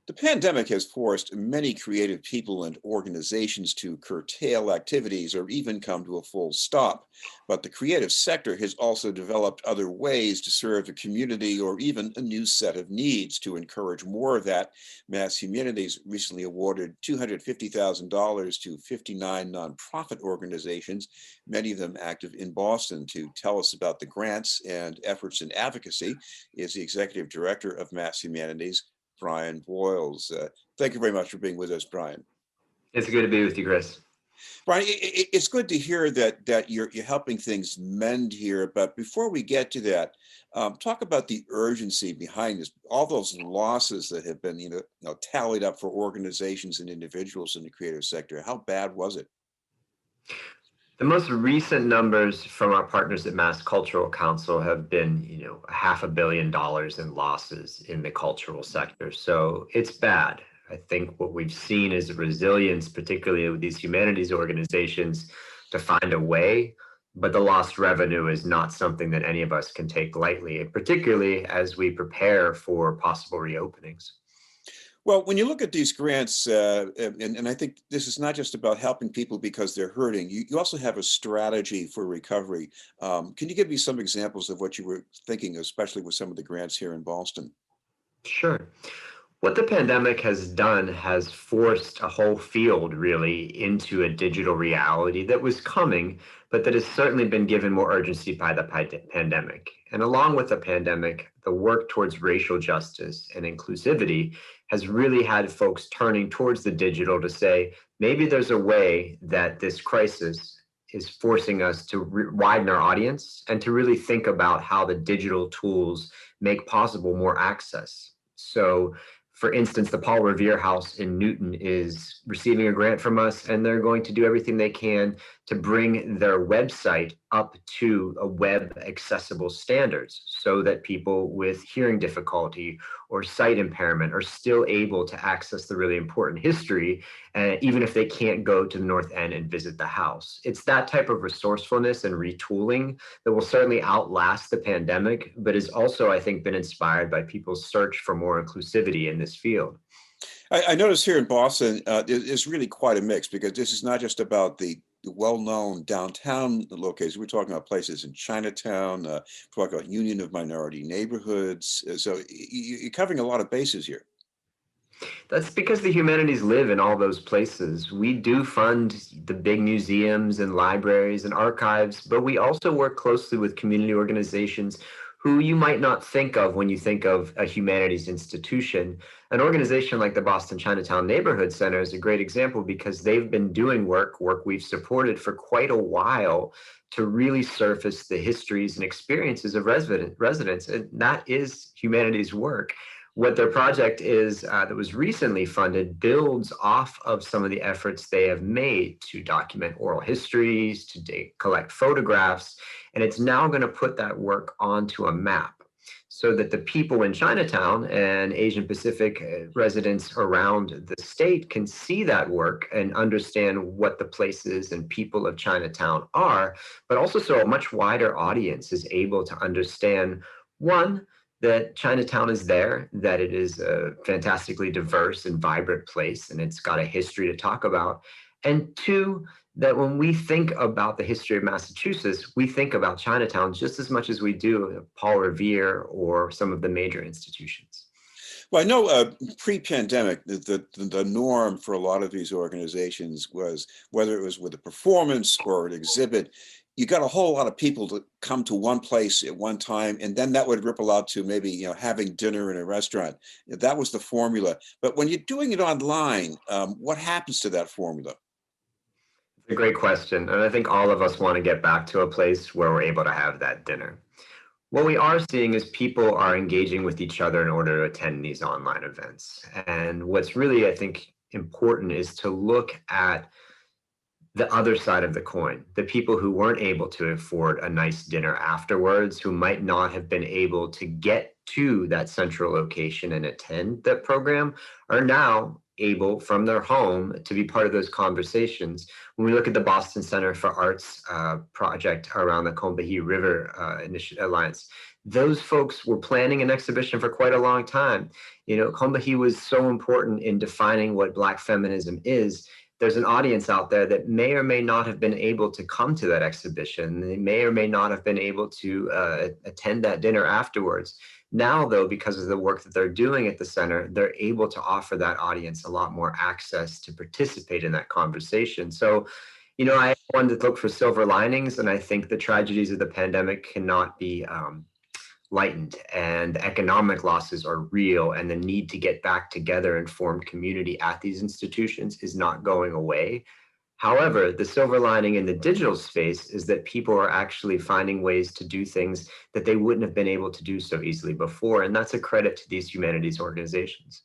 The pandemic has forced many creative people and organizations to curtail activities or even come to a full stop. But the creative sector has also developed other ways to serve the community or even a new set of needs. To encourage more of that, Mass Humanities recently awarded $250,000 to 59 nonprofit organizations, many of them active in Boston. To tell us about the grants and efforts in advocacy is the executive director of Mass Humanities, Brian Boyles. Thank you very much for being with us, Brian. It's good to be with you, Chris. Brian, it's good to hear that you're helping things mend here. But before we get to that, talk about the urgency behind this. All those losses that have been tallied up for organizations and individuals in the creative sector. How bad was it? The most recent numbers from our partners at Mass Cultural Council have been, $500 million in losses in the cultural sector. So it's bad. I think what we've seen is a resilience, particularly with these humanities organizations, to find a way. But the lost revenue is not something that any of us can take lightly, particularly as we prepare for possible reopenings. Well, when you look at these grants, and I think this is not just about helping people because they're hurting, you also have a strategy for recovery. Can you give me some examples of what you were thinking, especially with some of the grants here in Boston? Sure. What the pandemic has done has forced a whole field really into a digital reality that was coming, but that has certainly been given more urgency by the pandemic. And along with the pandemic, the work towards racial justice and inclusivity has really had folks turning towards the digital to say, maybe there's a way that this crisis is forcing us to widen our audience and to really think about how the digital tools make possible more access. So for instance, the Paul Revere House in Newton is receiving a grant from us, and they're going to do everything they can to bring their website up to a web accessible standards so that people with hearing difficulty or sight impairment are still able to access the really important history, even if they can't go to the North End and visit the house. It's that type of resourcefulness and retooling that will certainly outlast the pandemic, but has also, I think, been inspired by people's search for more inclusivity in this field. I notice here in Boston, it's really quite a mix because this is not just about the well-known downtown locations. We're talking about places in Chinatown, we're talking about Union of Minority Neighborhoods. So you're covering a lot of bases here. That's because the humanities live in all those places. We do fund the big museums and libraries and archives, but we also work closely with community organizations who you might not think of when you think of a humanities institution. An organization like the Boston Chinatown Neighborhood Center is a great example because they've been doing work we've supported for quite a while to really surface the histories and experiences of residents, and that is humanities work. What their project is that was recently funded builds off of some of the efforts they have made to document oral histories, to collect photographs, and it's now going to put that work onto a map so that the people in Chinatown and Asian Pacific residents around the state can see that work and understand what the places and people of Chinatown are, but also so a much wider audience is able to understand, one, that Chinatown is there, that it is a fantastically diverse and vibrant place, and it's got a history to talk about. And two, that when we think about the history of Massachusetts, we think about Chinatown just as much as we do Paul Revere or some of the major institutions. Well, I know pre-pandemic, the norm for a lot of these organizations was, whether it was with a performance or an exhibit, you got a whole lot of people to come to one place at one time, and then that would ripple out to maybe having dinner in a restaurant. That was the formula. But when you're doing it online, what happens to that formula? It's a great question, and I think all of us want to get back to a place where we're able to have that dinner. What we are seeing is people are engaging with each other in order to attend these online events. And what's really, I think, important is to look at the other side of the coin, the people who weren't able to afford a nice dinner afterwards, who might not have been able to get to that central location and attend that program, are now able from their home to be part of those conversations. When we look at the Boston Center for Arts project around the Combahee River Alliance, those folks were planning an exhibition for quite a long time. Combahee was so important in defining what Black feminism is. There's an audience out there that may or may not have been able to come to that exhibition. They may or may not have been able to attend that dinner afterwards. Now, though, because of the work that they're doing at the center, they're able to offer that audience a lot more access to participate in that conversation. So, I wanted to look for silver linings, and I think the tragedies of the pandemic cannot be lightened, and the economic losses are real, and the need to get back together and form community at these institutions is not going away. However, the silver lining in the digital space is that people are actually finding ways to do things that they wouldn't have been able to do so easily before. And that's a credit to these humanities organizations.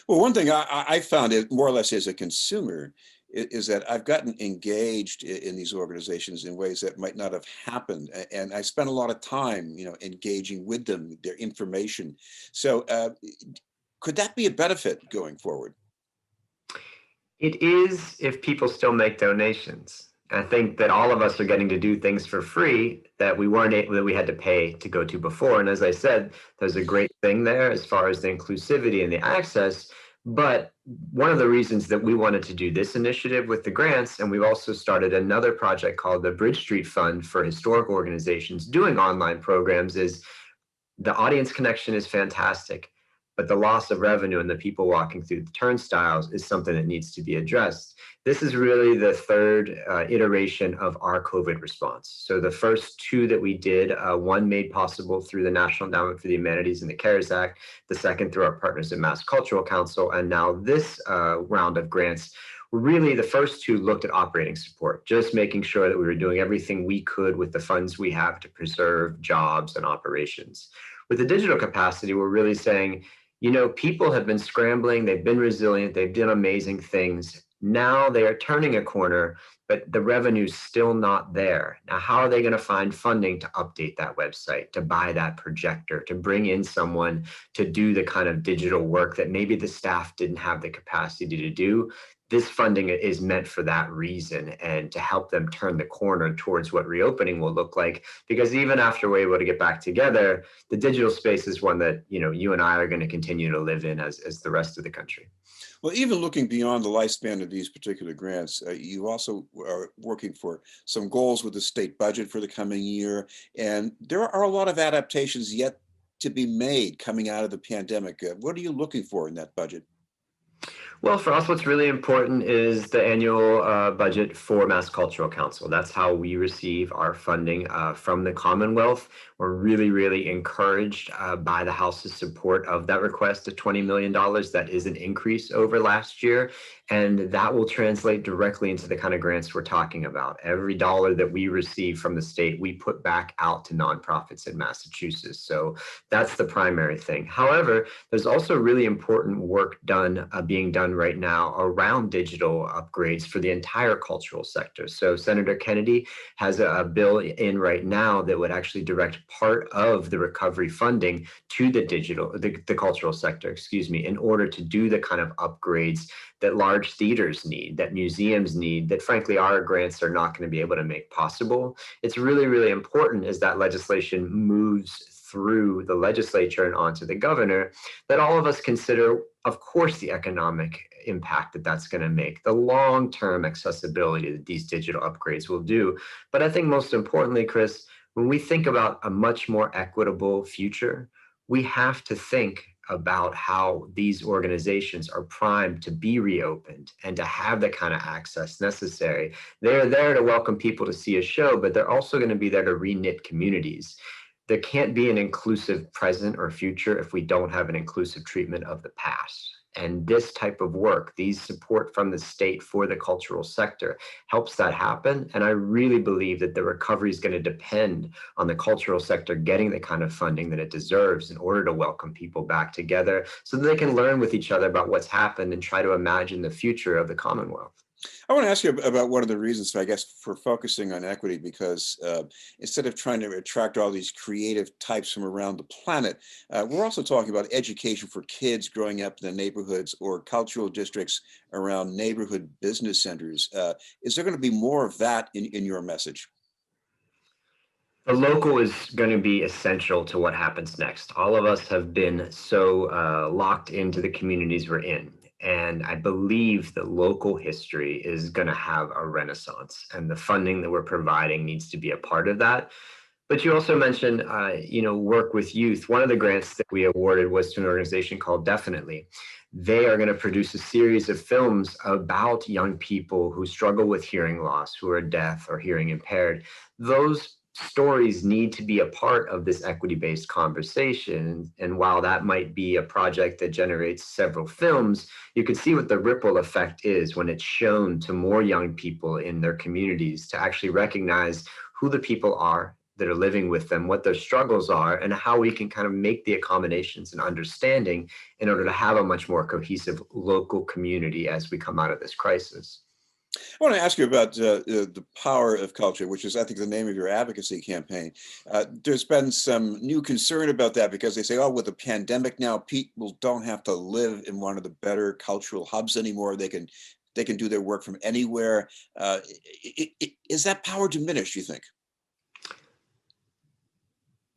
Well, one thing I found it more or less as a consumer is that I've gotten engaged in these organizations in ways that might not have happened, and I spent a lot of time, engaging with them, their information. So, could that be a benefit going forward? It is if people still make donations. I think that all of us are getting to do things for free that we weren't able, that we had to pay to go to before. And as I said, there's a great thing there as far as the inclusivity and the access. But one of the reasons that we wanted to do this initiative with the grants, and we've also started another project called the Bridge Street Fund for historic organizations doing online programs, is the audience connection is fantastic, but the loss of revenue and the people walking through the turnstiles is something that needs to be addressed. This is really the third iteration of our COVID response. So the first two that we did, one made possible through the National Endowment for the Humanities and the CARES Act, the second through our partners at Mass Cultural Council, and now this round of grants. Really, the first two looked at operating support, just making sure that we were doing everything we could with the funds we have to preserve jobs and operations. With the digital capacity, we're really saying, people have been scrambling, they've been resilient, they've done amazing things. Now they are turning a corner, but the revenue's still not there. Now, how are they going to find funding to update that website, to buy that projector, to bring in someone to do the kind of digital work that maybe the staff didn't have the capacity to do? This funding is meant for that reason, and to help them turn the corner towards what reopening will look like. Because even after we're able to get back together, the digital space is one that you and I are going to continue to live in as the rest of the country. Well, even looking beyond the lifespan of these particular grants, you also are working for some goals with the state budget for the coming year, and there are a lot of adaptations yet to be made coming out of the pandemic. What are you looking for in that budget? Well, for us, what's really important is the annual budget for Mass Cultural Council. That's how we receive our funding from the Commonwealth. We're really, really encouraged by the House's support of that request of $20 million. That is an increase over last year, and that will translate directly into the kind of grants we're talking about. Every dollar that we receive from the state, we put back out to nonprofits in Massachusetts. So that's the primary thing. However, there's also really important work being done right now around digital upgrades for the entire cultural sector. So Senator Kennedy has a bill in right now that would actually direct part of the recovery funding to the cultural sector, in order to do the kind of upgrades that large theaters need, that museums need, that frankly our grants are not going to be able to make possible. It's really, really important as that legislation moves through the legislature and onto the governor, that all of us consider, of course, the economic impact that that's going to make, the long-term accessibility that these digital upgrades will do. But I think most importantly, Chris, when we think about a much more equitable future, we have to think about how these organizations are primed to be reopened and to have the kind of access necessary. They're there to welcome people to see a show, but they're also going to be there to reknit communities. There can't be an inclusive present or future if we don't have an inclusive treatment of the past. And this type of work, these support from the state for the cultural sector, helps that happen. And I really believe that the recovery is going to depend on the cultural sector getting the kind of funding that it deserves in order to welcome people back together so that they can learn with each other about what's happened and try to imagine the future of the Commonwealth. I want to ask you about one of the reasons, I guess, for focusing on equity, because instead of trying to attract all these creative types from around the planet, we're also talking about education for kids growing up in the neighborhoods or cultural districts around neighborhood business centers. Is there going to be more of that in your message? The local is going to be essential to what happens next. All of us have been so locked into the communities we're in. And I believe that local history is going to have a renaissance, and the funding that we're providing needs to be a part of that. But you also mentioned, work with youth. One of the grants that we awarded was to an organization called Definitely. They are going to produce a series of films about young people who struggle with hearing loss, who are deaf or hearing impaired. Those stories need to be a part of this equity-based conversation. And while that might be a project that generates several films, you can see what the ripple effect is when it's shown to more young people in their communities to actually recognize who the people are that are living with them, what their struggles are, and how we can kind of make the accommodations and understanding in order to have a much more cohesive local community as we come out of this crisis. I want to ask you about the power of culture, which is, I think, the name of your advocacy campaign. There's been some new concern about that because they say, oh, with the pandemic now, people don't have to live in one of the better cultural hubs anymore. They can do their work from anywhere. Is that power diminished, you think?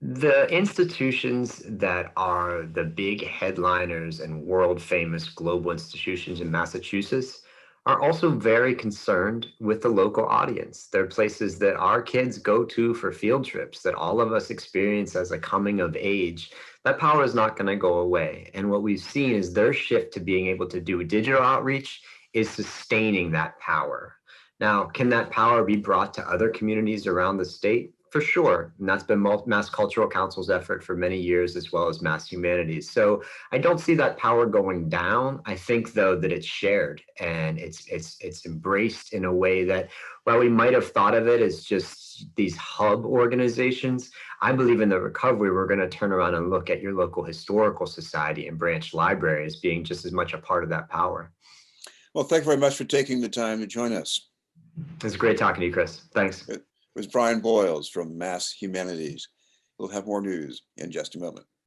The institutions that are the big headliners and world famous global institutions in Massachusetts are also very concerned with the local audience. They're places that our kids go to for field trips, that all of us experience as a coming of age. That power is not going to go away. And what we've seen is their shift to being able to do digital outreach is sustaining that power. Now, can that power be brought to other communities around the state? For sure. And that's been Mass Cultural Council's effort for many years, as well as Mass Humanities. So I don't see that power going down. I think, though, that it's shared and it's embraced in a way that, while we might have thought of it as just these hub organizations, I believe in the recovery, we're going to turn around and look at your local historical society and branch library as being just as much a part of that power. Well, thank you very much for taking the time to join us. It's great talking to you, Chris. Thanks. It was Brian Boyles from Mass Humanities. We'll have more news in just a moment.